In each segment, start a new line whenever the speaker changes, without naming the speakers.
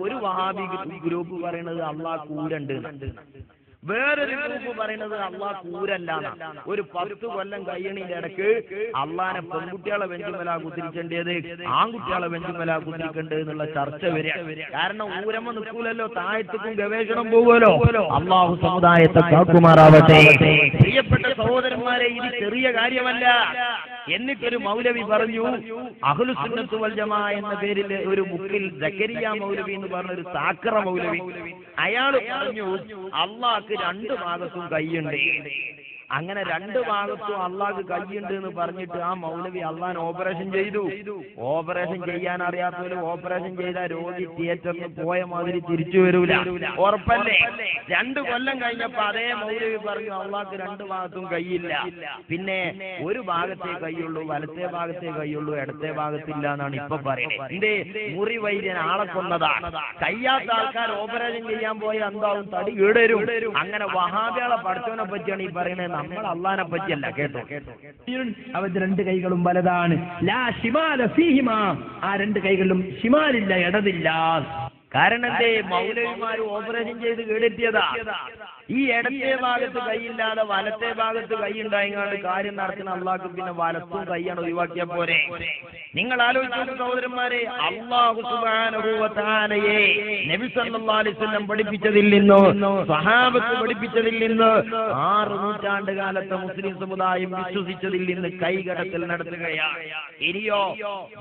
ഒരു വഹാബി ഗ്രൂപ്പ് പറയുന്നത് അള്ളാഹ് കൂരുണ്ട്, വേറൊരു ഗ്രൂപ്പ് പറയുന്നത് അള്ളാഹ് കൂരല്ല. ഒരു 10 കൊല്ലം കഴിയണീന്റെ ഇടക്ക് അള്ളാനെ പെൺകുട്ടികളെ വെഞ്ചുമല കുത്തിരിക്കേണ്ടത് ആൺകുട്ടികളെ വെഞ്ചുമല കുത്തിരിക്കേണ്ടത് എന്നുള്ള ചർച്ച വരിക. കാരണം ഊരമ്മ നിൽക്കൂലല്ലോ, താഴത്തേക്കും ഗവേഷണം പോകുമല്ലോ. അള്ളാഹു സമുദായത്തെ കാക്കുമാറാവട്ടെ. പ്രിയപ്പെട്ട സഹോദരന്മാരെ, ഇത് ചെറിയ കാര്യമല്ല. എന്നിട്ടൊരു മൗലവി പറഞ്ഞു, അഹ്ലുസുന്നത്ത് വൽ ജമാഅ എന്ന പേരിൽ ഒരു ബുക്കിൽ സക്കരിയ മൗലവി എന്ന് പറഞ്ഞൊരു സാക്കറ മൗലവി, അയാൾ പറഞ്ഞു അള്ളാഹ് 2 ഭാഗത്തും കൈയുണ്ട്. അങ്ങനെ 2 ഭാഗത്തും അള്ളാഹ് കൈയുണ്ട് എന്ന് പറഞ്ഞിട്ട് ആ മൗലവി അള്ളാൻ ഓപ്പറേഷൻ ചെയ്തു. ഓപ്പറേഷൻ ചെയ്യാൻ അറിയാത്തവര് ഓപ്പറേഷൻ ചെയ്ത രോഗി തിയേറ്ററിൽ പോയ മാതിരി തിരിച്ചു വരൂല, ഉറപ്പല്ലേ? 2 കൊല്ലം കഴിഞ്ഞപ്പോ അതേ മൗലവി പറഞ്ഞു അള്ളാഹ് 2 ഭാഗത്തും കൈയില്ല. പിന്നെ ഒരു ഭാഗത്തേ കൈയുള്ളൂ, വലത്തേ ഭാഗത്തേ കൈയുള്ളൂ, ഇടത്തേ ഭാഗത്തില്ല എന്നാണ് ഇപ്പൊ പറയുന്നത്. എന്തേ? മുറി വൈദ്യൻ ആളെ കൊന്നതാണ്. കയ്യാത്ത ആൾക്കാർ ഓപ്പറേഷൻ ചെയ്യാൻ പോയ എന്താവും, തടി കേടരും. അങ്ങനെ വഹാബികളെ പഠിച്ചവനെ പറ്റിയാണ് ഈ പറയുന്നത്, നമ്മൾ അള്ളാനെ പറ്റിയല്ല. കേട്ടോ,
അവരുടെ 2 കൈകളും വലതാണ്. ലാ ശിമാല ഫീഹിമാ, ആ 2 കൈകളിലും ശിമാലില്ല, ഇടതില്ല.
കാരണം എന്തേ? മൗലവിമാര് ഓപ്പറേഷൻ ചെയ്ത് കേടെത്തിയതാ. ഈ ഇടത്തെ ഭാഗത്ത് കൈയില്ലാതെ വലത്തെ ഭാഗത്ത് കൈ ഉണ്ടായിങ്ങാണ്ട് കാര്യം നടത്തുന്ന അള്ളാഹ് പിന്നെ വലത്തും കൈയാണ് ഒഴിവാക്കിയ പോരെ? നിങ്ങൾ ആലോചിച്ചു സഹോദരന്മാരെ, അല്ലാഹു സുബ്ഹാനഹു വ തആലയെ നബി സല്ലല്ലാഹു അലൈഹി വസല്ലം പഠിപ്പിച്ചതിൽ നിന്ന്, സ്വഹാബത്ത് പഠിപ്പിച്ചതിൽ നിന്ന്, 6 നൂറ്റാണ്ട് കാലത്തെ മുസ്ലിം സമുദായം വിശ്വസിച്ചതിൽ നിന്ന് കൈകടത്തൽ നടത്തുകയാണ്. ഇനിയോ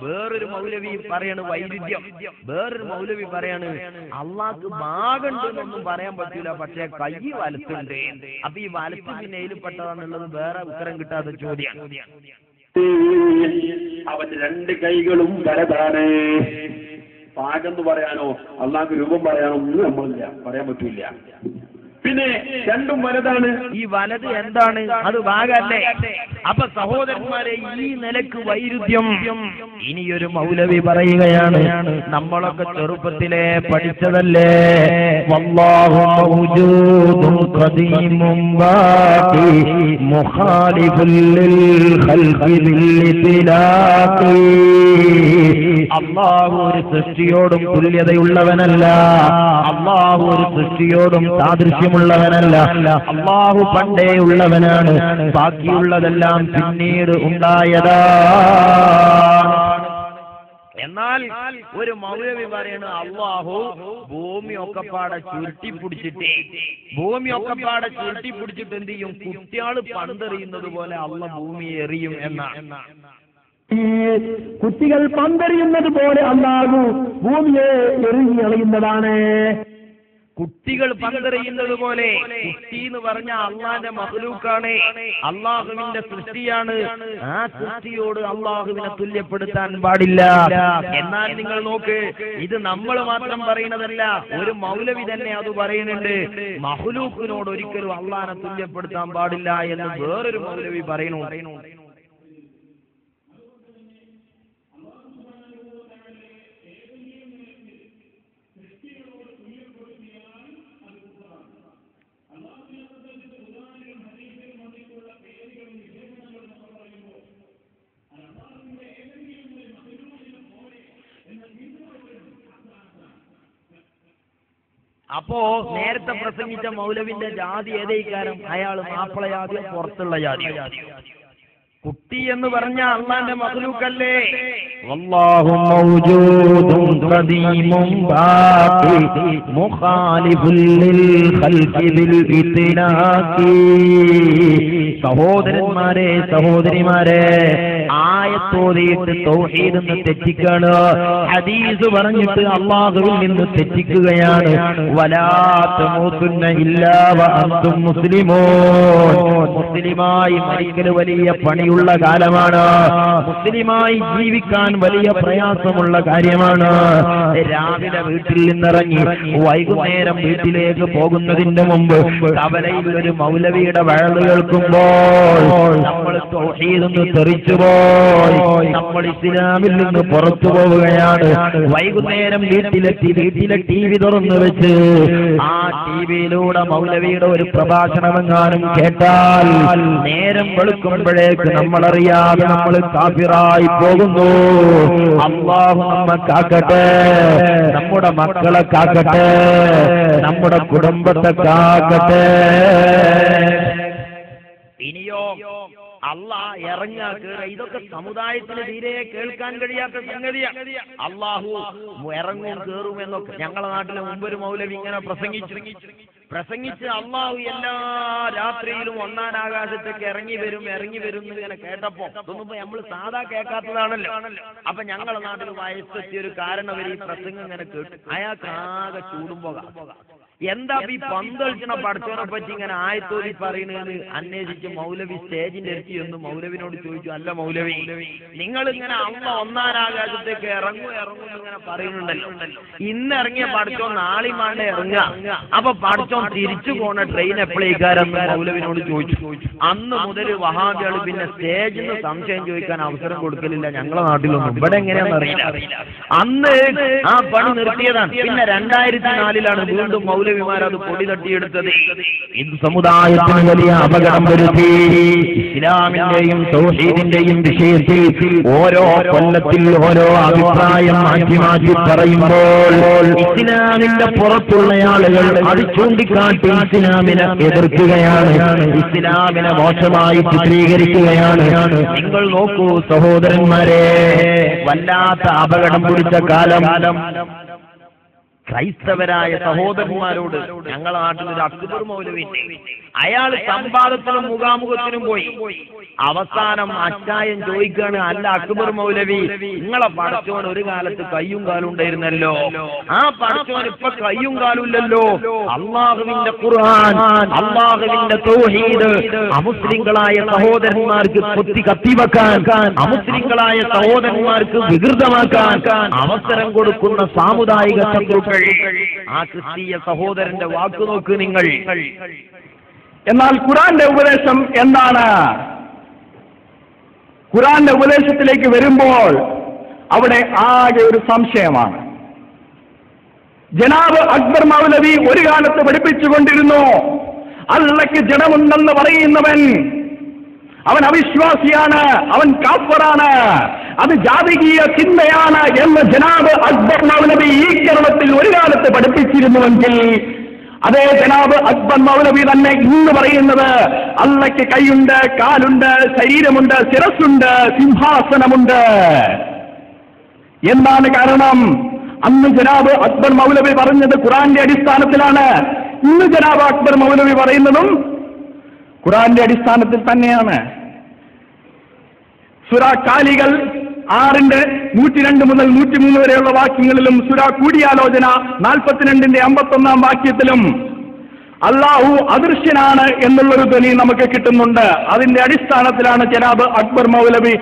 വേറൊരു മൗലവി പറയാണ് വൈരുദ്ധ്യം. വേറൊരു മൗലവി പറയാണ് അള്ളാഹ്ക്ക് ഭാഗമുണ്ടെന്നൊന്നും പറയാൻ പറ്റൂല, പക്ഷെ കൈ വലത്തുണ്ട്. അപ്പൊ ഈ വലത്ത് പിന്നെ എയിൽപ്പെട്ടതാണെന്നുള്ളത് വേറെ ഉത്തരം കിട്ടാത്ത ചോദ്യമാണ്.
അവന്റെ 2 കൈകളും വലതാണ്. ഭാഗം പറയാനോ അള്ളാഹ്ക്ക് രൂപം പറയാനോ ഒന്നും നമ്മളില്ല, പറയാൻ പറ്റൂല. പിന്നെ 2ഉം വലതാണ്.
ഈ വലത് എന്താണ്? അത് ഭാഗല്ലേ? അപ്പൊ സഹോദരന്മാരെ, ഈ നിലക്ക് വൈരുദ്ധ്യം ഇനിയൊരു മൗലവി പറയുകയാണ്, നമ്മളൊക്കെ ചെറുപ്പത്തിലെ പഠിച്ചതല്ലേ, വല്ലാഹു മൗജൂദുൻ ഖദീമുൻ ബാഖി മുഖാലിഫുൽ ലിൽ ഖൽഖി ബിൽ ഇത്ലാഖി. അല്ലാഹു ഒരു സൃഷ്ടിയോടും തുല്യതയുള്ളവനല്ല, അല്ലാഹു ഒരു സൃഷ്ടിയോടും സാദൃശ്യമുള്ളവനല്ല. അല്ലാഹു പണ്ടേ ഉള്ളവനാണ്, ബാക്കിയുള്ളതെല്ലാം പിന്നീട് ഉണ്ടായതാണ്. എന്നാൽ ഒരു മൗലവി പറയണ അള്ളാഹു ഭൂമിയൊക്കെപ്പാടെ ചുരുട്ടിപ്പിടിച്ചിട്ട് എന്ത് ചെയ്യും? കുട്ടികള് പന്തെറിയുന്നത് പോലെ അള്ളാഹ് ഭൂമിയെ എറിയും എന്നാണ്.
കുട്ടികൾ പന്തെറിയുന്നത് പോലെ അല്ലാഹു ഭൂമിയെ എറിഞ്ഞെറിയുന്നതാണ്.
കുട്ടികൾ പന്തെറിയുന്നത് പോലെ. കുട്ടി എന്ന് പറഞ്ഞ അള്ളാന്റെ മഖ്ലൂക്കാണ്, അള്ളാഹുവിന്റെ സൃഷ്ടിയാണ്. ആ സൃഷ്ടിയോട് അള്ളാഹുവിനെ തുല്യപ്പെടുത്താൻ പാടില്ല. എന്നാൽ നിങ്ങൾ നോക്ക്, ഇത് നമ്മൾ മാത്രം പറയുന്നതല്ല, ഒരു മൗലവി തന്നെ അത് പറയുന്നുണ്ട്. മഖ്ലൂക്കിനോട് ഒരിക്കലും അള്ളാഹിനെ തുല്യപ്പെടുത്താൻ പാടില്ല എന്ന് വേറൊരു മൗലവി പറയുന്നു. അപ്പോ നേരത്തെ പ്രസംഗിച്ച മൗലവിന്റെ ജാതി ഏതേക്കാരം? അയാൾ മാപ്പിള ജാതിയോ പുറത്തുള്ള ജാതിയോ? കുട്ടി എന്ന് പറഞ്ഞ അള്ളാന്റെ മഖ്ലൂക്കല്ലേ? വല്ലാഹു മൗജൂദുൻ ഖദീമുൻ ബാഖി മുഖാലിഫുൽ ലിൽ ഖൽഖി ബിൽ ഇത്നാഖി. സഹോദരന്മാരെ, സഹോദരിമാരെ, ആയത്തോതിയിട്ട് തൗഹീദ് എന്ന് തെറ്റിക്കാണ്, ഹദീസ് പറഞ്ഞിട്ട് അല്ലാഹുവിൽ നിന്ന് തെറ്റിക്കുകയാണ്. വലാ തമൂതുന്ന ഇല്ലാ വഅൻതും മുസ്ലിമൂൻ. മുസ്ലിമായി മരിക്കൽ വലിയ പണിയുള്ള കാലമാണ്. മുസ്ലിമായി ജീവിക്കാൻ വലിയ പ്രയാസമുള്ള കാര്യമാണ്. രാവിലെ വീട്ടിൽ നിന്നിറങ്ങി വൈകുന്നേരം വീട്ടിലേക്ക് പോകുന്നതിന് മുമ്പ് കവലയിൽ ഒരു മൗലവിയുടെ വഴല് കേൾക്കുമ്പോൾ നമ്മൾ തൗഹീദ് എന്ന് തെറിച്ചു പോകും.
നമ്മൾ ഇസ്ലാമിൽ നിന്ന് പുറത്തു പോവുകയാണ്. വൈകുന്നേരം വീട്ടിലെത്തി വീട്ടിലെ TV തുറന്നു വെച്ച് ആ TV-യിലൂടെ മൗലവിയുടെ ഒരു പ്രഭാഷണമെങ്ങാനും കേട്ടാൽ നേരം വെളുക്കുമ്പോഴേക്ക് നമ്മളറിയാതെ നമ്മൾ കാഫിറായി പോകുന്നു. അല്ലാഹു നമ്മെ കാക്കട്ടെ, നമ്മുടെ മക്കളെ കാക്കട്ടെ, നമ്മുടെ കുടുംബത്തെ കാക്കട്ടെ.
ഇനിയോ അള്ളാഹ് ഇറങ്ങാ കേറ, ഇതൊക്കെ സമുദായത്തിന് തീരെ കേൾക്കാൻ കഴിയാത്ത സംഗതിയാണ്. അള്ളാഹു ഇറങ്ങും കേറും എന്നൊക്കെ ഞങ്ങളെ നാട്ടിലെ മുമ്പൊരു മൗലവി ഇങ്ങനെ പ്രസംഗിച്ച് അള്ളാഹു എല്ലാ രാത്രിയിലും ഒന്നാം ആകാശത്തേക്ക് ഇറങ്ങി വരും ഇങ്ങനെ കേട്ടപ്പോ ഇതൊന്നും നമ്മൾ സാധാ കേൾക്കാത്തതാണല്ലോ. അപ്പൊ ഞങ്ങളെ നാട്ടിൽ വയസ്സെത്തിയ ഒരു കാരണവർ ഈ പ്രസംഗം ഇങ്ങനെ കേട്ടു. അയാൾക്ക് ആകെ ചൂടുമ്പോ എന്താ ഈ പന്തളിച്ചണ പഠിച്ചവനെ പറ്റി ഇങ്ങനെ ആയത്തോലി പറയുന്നത് അന്വേഷിച്ച് മൗലവി സ്റ്റേജിന്റെ അടുത്ത് എന്ന് മൗലവിനോട് ചോദിച്ചു, അല്ല മൗലവി, നിങ്ങൾ ഇങ്ങനെ അമ്മ ഒന്നാനാകാശത്തേക്ക് ഇറങ്ങും ഇങ്ങനെ പറയുന്നുണ്ടല്ലോ, ഇന്ന് ഇറങ്ങിയ പഠിച്ചോ നാളെ മാണ്ട ഇറങ്ങുക, അപ്പൊ പഠിച്ചോ തിരിച്ചു പോണ ട്രെയിൻ എപ്പോഴേക്കാരെന്ന് മൗലവിനോട് ചോദിച്ചു. അന്ന് മുതൽ വഹാബികൾ പിന്നെ സ്റ്റേജിൽ നിന്ന് സംശയം ചോദിക്കാൻ അവസരം കൊടുക്കലില്ല ഞങ്ങളെ നാട്ടിലൊന്നും. ഇവിടെ എങ്ങനെയാണെന്ന് അറിയില്ല. അന്ന് ആ പണി നിർത്തിയതാണ്. പിന്നെ 2004 വീണ്ടും മൗലവിമാർ അത് പൊടി തട്ടിയെടുത്തത്.
ഇത് സമുദായത്തിന് വലിയ അപകടം വരുത്തി. ഇസ്ലാമിന്റെയും തൗഹീദിന്റെയും വിഷയത്തിൽ ഓരോ കൊല്ലത്തിൽ ഓരോ അഭിപ്രായം മാറ്റി പറയുമ്പോൾ ഇസ്ലാമിന്റെ പുറത്തുള്ള ആളുകൾ അത് ചൂണ്ടിക്കാട്ടി ഇസ്ലാമിനെ എതിർക്കുകയാണ്, ഇസ്ലാമിനെ മോശമായി ചിത്രീകരിക്കുകയാണ്. നിങ്ങൾ നോക്കൂ സഹോദരന്മാരെ, വല്ലാത്ത അപകടം പിടിച്ച കാലം. ക്രൈസ്തവരായ സഹോദരന്മാരോട് ഞങ്ങളുടെ നാട്ടിൽ ഒരു അക്ബർ മൗലവിന്റെ അയാൾ സംവാദത്തിനും മുഖാമുഖത്തിനും പോയി. അവസാനം അച്ചായൻ ചോദിക്കാണ്, അല്ല അക്ബർ മൗലവി, നിങ്ങളെ പടച്ചോൻ ഒരു കാലത്ത് കയ്യും കാലും ഉണ്ടായിരുന്നല്ലോ, ആ പടച്ചോൻ ഇപ്പൊ കയ്യും കാലും ഇല്ലല്ലോ. അള്ളാഹുവിന്റെ ഖുർആൻ, അള്ളാഹുവിന്റെ തൗഹീദ് അമുസ്ലിങ്ങളായ സഹോദരന്മാർക്ക് കത്തിവെക്കാൻ, അമുസ്ലിങ്ങളായ സഹോദരന്മാർക്ക് വികൃതമാക്കാൻ അവസരം കൊടുക്കുന്ന സാമുദായിക ശത്രുക്കൾ. ആ ക്രിസ്തീയ സഹോദരന്റെ വാക്ക് നോക്ക് നിങ്ങൾ.
എന്നാൽ ഖുർആന്റെ ഉപദേശം എന്താണ്? ഖുർആന്റെ ഉപദേശത്തിലേക്ക് വരുമ്പോൾ അവിടെ ആകെ ഒരു സംശയമാണ്. ജനാബ് അക്ബർ മൗലവി ഒരു കാലത്ത് പഠിപ്പിച്ചുകൊണ്ടിരുന്നു, അള്ളയ്ക്ക് ജഡമുണ്ടെന്ന് പറയുന്നവൻ അവൻ അവിശ്വാസിയാണ്, അവൻ കാഫറാണ്, അത് ജാതികീയ ചിന്തയാണ് എന്ന് ജനാബ് അക്ബർ മൗലവി ഈ കേരളത്തിൽ ഒരു കാലത്ത് പഠിപ്പിച്ചിരുന്നുവെങ്കിൽ അതേ ജനാബ് അക്ബർ മൗലവി തന്നെ ഇന്ന് പറയുന്നത് അള്ളയ്ക്ക് കൈയുണ്ട്, കാലുണ്ട്, ശരീരമുണ്ട്, ശിരസ്സുണ്ട്, സിംഹാസനമുണ്ട്. എന്താണ് കാരണം? അന്ന് ജനാബ് അക്ബർ മൗലവി പറഞ്ഞത് ഖുർആന്റെ അടിസ്ഥാനത്തിലാണ്. ഇന്ന് ജനാബ് അക്ബർ മൗലവി പറയുന്നതും ഖുർആന്റെ അടിസ്ഥാനത്തിൽ തന്നെയാണ്. സൂറ കാലികൾ 6:102 മുതൽ 103 വരെയുള്ള വാക്യങ്ങളിലും സൂറ കൂടിയാലോചന 42 51 വാക്യത്തിലും അള്ളാഹു അദൃശ്യനാണ് എന്നുള്ളൊരു ധ്വനി നമുക്ക് കിട്ടുന്നുണ്ട്. അതിന്റെ അടിസ്ഥാനത്തിലാണ് ജനാബ് അക്ബർ മൗലവി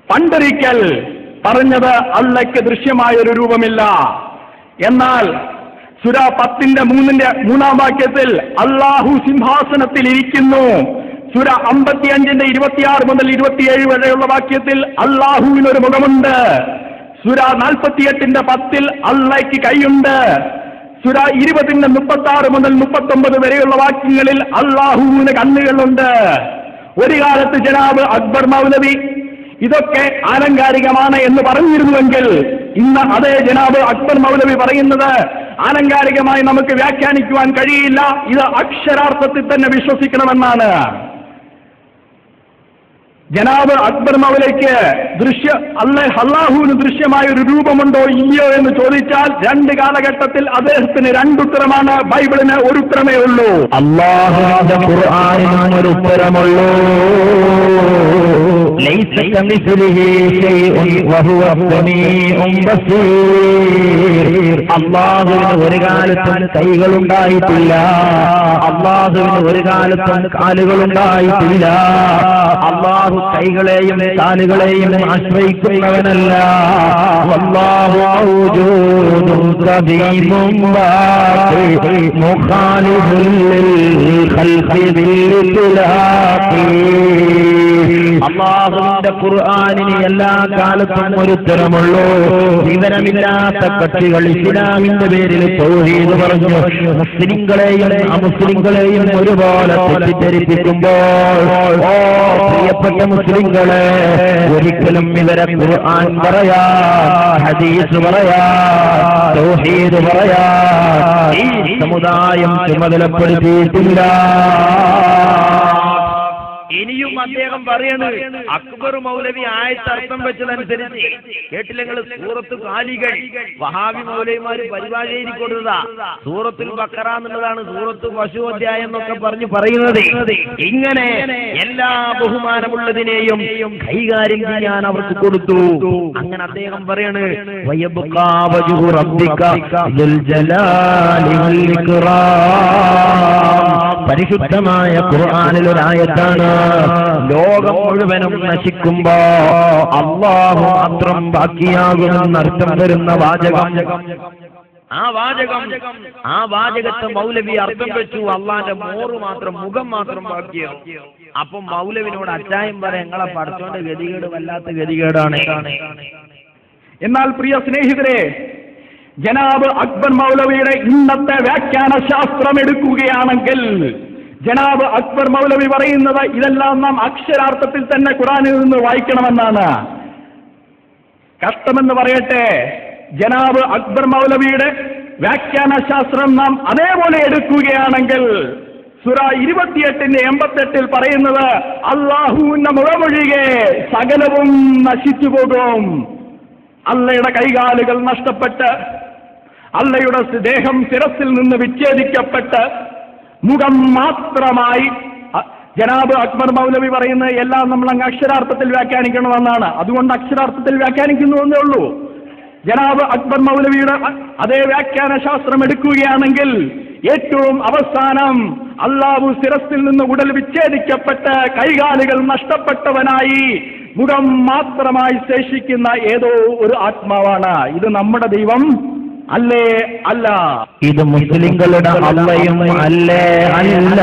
പണ്ടൊരിക്കൽ പറഞ്ഞത് അള്ളയ്ക്ക് ദൃശ്യമായൊരു രൂപമില്ല. എന്നാൽ സൂറ 10:3 വാക്യത്തിൽ അള്ളാഹു സിംഹാസനത്തിൽ ഇരിക്കുന്നു. സൂറ 55:26 മുതൽ 27 വരെയുള്ള വാക്യത്തിൽ അള്ളാഹുവിനൊരു മുഖമുണ്ട്. സൂറ 48:10 അള്ളയ്ക്ക് കൈയുണ്ട്. സൂറ 20:36 മുതൽ 39 വരെയുള്ള വാക്യങ്ങളിൽ അള്ളാഹുവിന് കണ്ണുകളുണ്ട്. ഒരു കാലത്ത് ജനാബ് അക്ബർ മൗലവി ഇതൊക്കെ ആലങ്കാരികമാണ് എന്ന് പറഞ്ഞിരുന്നുവെങ്കിൽ ഇന്ന് അതേ ജനാബ് അക്ബർ മൗലവി പറയുന്നത് ആലങ്കാരികമായി നമുക്ക് വ്യാഖ്യാനിക്കുവാൻ കഴിയില്ല, ഇത് അക്ഷരാർത്ഥത്തിൽ തന്നെ വിശ്വസിക്കണമെന്നാണ്. ജനാബ് അക്ബർ മൗലയ്ക്ക് അള്ളാഹുവിന് ദൃശ്യമായ ഒരു രൂപമുണ്ടോ ഇല്ലയോ എന്ന് ചോദിച്ചാൽ 2 കാലഘട്ടത്തിൽ അദ്ദേഹത്തിന് 2 ഉത്തരമാണ്, ബൈബിളിന് ഒരു ഉത്തരമേ ഉള്ളൂ.
അല്ലാഹുവിന്റെ ഖുർആനിന് ഒരു ഉത്തരമുള്ളൂ. ലൈസ കമിസ്ലിഹി ശൈഉൻ വഹുവ സമീഉൻ ബസീർ. അല്ലാഹുവിന് ഒരു കാലത്തും കൈകളുണ്ടായിട്ടില്ല, അള്ളാഹുവിന് ഒരു കാലത്തും കാലുകളുണ്ടായിട്ടില്ല. അള്ളാഹു കൈകളെയും കാലുകളെയും ആശ്രയിക്കുന്നവനല്ല. വല്ലാഹു മൗജൂദുൻ ഖദീമുൻ ബാഖി മുഖാലിഫുൻ ലിൽ ഖൽഖി ബിൽ ഇത്ലാഖി. അള്ളാഹുവിന്റെ ഖുർആനിന് എല്ലാ കാലത്തും ഒരു ഉത്തരമുള്ളൂ. വിവരമില്ലാത്ത കക്ഷികൾ ഇസ്ലാമിന്റെ പേരിൽ തൗഹീദ് പറഞ്ഞു മുസ്ലിങ്ങളെയും അമുസ്ലിങ്ങളെയും ഒരുപോലെ തെറ്റിദ്ധരിപ്പിക്കുമ്പോൾ, ഓ പ്രിയപ്പെട്ട മുസ്ലിങ്ങളെ, ഒരിക്കലും ഇവരെ ഖുർആൻ പറയാ, ഹദീസ് പറയാ, തൗഹീദ് പറയാ ഈ സമുദായം ചുമതലപ്പെടുത്തിയിട്ടില്ല.
ഇനിയും അദ്ദേഹം പറയണ്, അക്ബർ മൗലവി ആയത്ത് അർത്ഥം വെച്ചതനുസരിച്ച് കേട്ടില്ല നിങ്ങൾ, സൂറത്ത് കാലികൾ വഹാബി മൗലവിമാര് പരിഭാഷയിൽ കൊടുത്തതാ. സൂറത്തുൽ ബഖറ എന്നുള്ളതാണ് സൂറത്ത് പശു അധ്യായം എന്നൊക്കെ പറഞ്ഞു പറയുന്നത്. ഇങ്ങനെ എല്ലാ ബഹുമാനമുള്ളതിനെയും കൈകാര്യം ചെയ്യാൻ അവർക്ക് കൊടുത്തു. അങ്ങനെ അദ്ദേഹം പറയണ്, വയബ്ഖാ വജ്ഹു റബ്ബിക ദുൽ ജലാലി വൽ ഇക്റാം. പരിശുദ്ധമായ ഖുർആനിൽ ഒരു ആയത്താണ്, ലോകം മുഴുവനും നശിക്കുമ്പോ അല്ലാഹു മാത്രം ബാക്കിയാകുമെന്നർത്ഥം വരുന്ന വാചകം. ആ വാചകത്തെ മൗലവി അർത്ഥം വെച്ചു, അള്ളാന്റെ മോറ് മാത്രം, മുഖം മാത്രം ബാക്കിയാവും. അപ്പം മൗലവിനോട് അച്ചായം പറയാം, ഞങ്ങളെ പഠിച്ചോണ്ട് ഗതികേട് വല്ലാത്ത ഗതികേടാണ്.
എന്നാൽ പ്രിയ സ്നേഹിതരെ, ജനാബ് അക്ബർ മൗലവിയുടെ ഇന്നത്തെ വ്യാഖ്യാന ശാസ്ത്രം എടുക്കുകയാണെങ്കിൽ, ജനാബ് അക്ബർ മൗലവി പറയുന്നത് ഇതെല്ലാം നാം അക്ഷരാർത്ഥത്തിൽ തന്നെ ഖുർആനിൽ നിന്ന് വായിക്കണമെന്നാണ്. കഷ്ടമെന്ന് പറയട്ടെ, ജനാബ് അക്ബർ മൗലവിയുടെ വ്യാഖ്യാന ശാസ്ത്രം നാം അതേപോലെ എടുക്കുകയാണെങ്കിൽ, സൂറ 28-88 പറയുന്നത് അല്ലാഹുവിന്റെ മുഖമൊഴികെ സകലവും നശിച്ചു പോകും. അള്ളയുടെ കൈകാലുകൾ നഷ്ടപ്പെട്ട്, അള്ളയുടെ ദേഹം ശിരസിൽ നിന്ന് വിച്ഛേദിക്കപ്പെട്ട്, മുഖം മാത്രമായി. ജനാബ് അക്ബർ മൗലവി പറയുന്നത് എല്ലാം നമ്മൾ അങ്ങ് അക്ഷരാർത്ഥത്തിൽ വ്യാഖ്യാനിക്കണമെന്നാണ്. അതുകൊണ്ട് അക്ഷരാർത്ഥത്തിൽ വ്യാഖ്യാനിക്കുന്നു എന്നേ ഉള്ളൂ. ജനാബ് അക്ബർ മൗലവിയുടെ അതേ വ്യാഖ്യാന ശാസ്ത്രം എടുക്കുകയാണെങ്കിൽ, ഏറ്റവും അവസാനം അള്ളാഹു ശിരസിൽ നിന്ന് ഉടൽ വിച്ഛേദിക്കപ്പെട്ട് കൈകാലുകൾ നഷ്ടപ്പെട്ടവനായി മുഖം മാത്രമായി ശേഷിക്കുന്ന ഏതോ ഒരു ആത്മാവാണ്. ഇത് നമ്മുടെ ദൈവം അല്ലേ? അല്ല.
ഇത് മുസ്ലിങ്ങളുടെ അള്ളയും അല്ലേ? അല്ല.